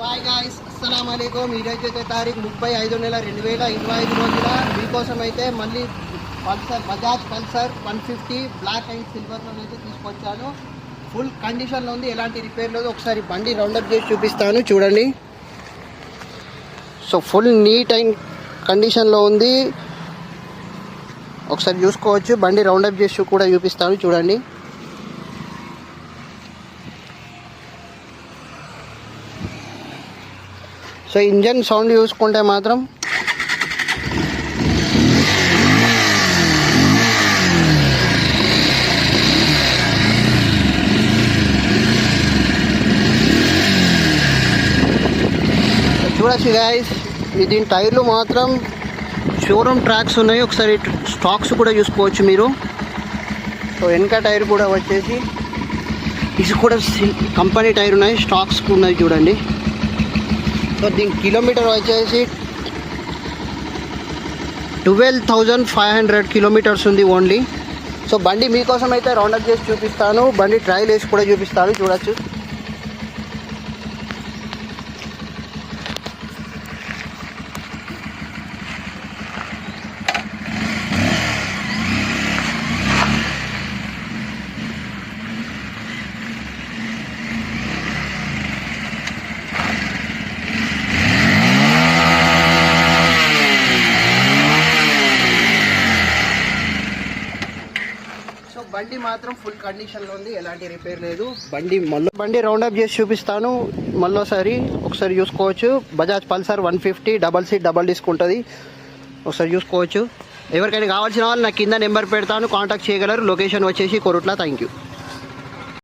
Hi guys, అస్సలాము అలైకుం. ఈరోజు అయితే తారీఖు 30/5/2025 రోజున మీకోసం అయితే మళ్ళీ బజాజ్ పల్సర్ 150 బ్లాక్ అండ్ సిల్వర్లో అయితే తీసుకొచ్చాను. ఫుల్ కండిషన్లో ఉంది, ఎలాంటి రిపేర్ లేదు. ఒకసారి బండి రౌండప్ చేసి చూపిస్తాను, చూడండి. సో ఫుల్ నీట్ అండ్ కండిషన్లో ఉంది, ఒకసారి చూసుకోవచ్చు. బండి రౌండప్ చేసి కూడా చూపిస్తాను, చూడండి. సో ఇంజన్ సౌండ్ చూసుకుంటే మాత్రం చూడొచ్చు గాయస్. దీని టైర్లు మాత్రం షోరూమ్ ట్రాక్స్ ఉన్నాయి, ఒకసారి స్టాక్స్ కూడా చూసుకోవచ్చు మీరు. సో వెనక టైర్ కూడా వచ్చేసి ఇది కూడా కంపెనీ టైర్ ఉన్నాయి, స్టాక్స్ ఉన్నాయి చూడండి. సో దీని కిలోమీటర్ వచ్చేసి 12,500 కిలోమీటర్స్ ఉంది ఓన్లీ. సో బండి మీకోసం అయితే రౌండప్ చేసి చూపిస్తాను, బండి ట్రయల్ వేసి కూడా చూపిస్తాను, చూడొచ్చు. బండి మాత్రం ఫుల్ కండిషన్లో ఉంది, ఎలాంటి రిపేర్ లేదు. బండి రౌండప్ చేసి చూపిస్తాను మళ్ళీసారి, ఒకసారి చూసుకోవచ్చు. Bajaj Pulsar 150 double seat double disc ఉంటుంది, ఒకసారి చూసుకోవచ్చు. ఎవరికైనా కావాల్సిన వాళ్ళు నాకు కింద నెంబర్ పెడతాను, కాంటాక్ట్ చేయగలరు. లొకేషన్ వచ్చేసి కొరుట్ల. Thank you.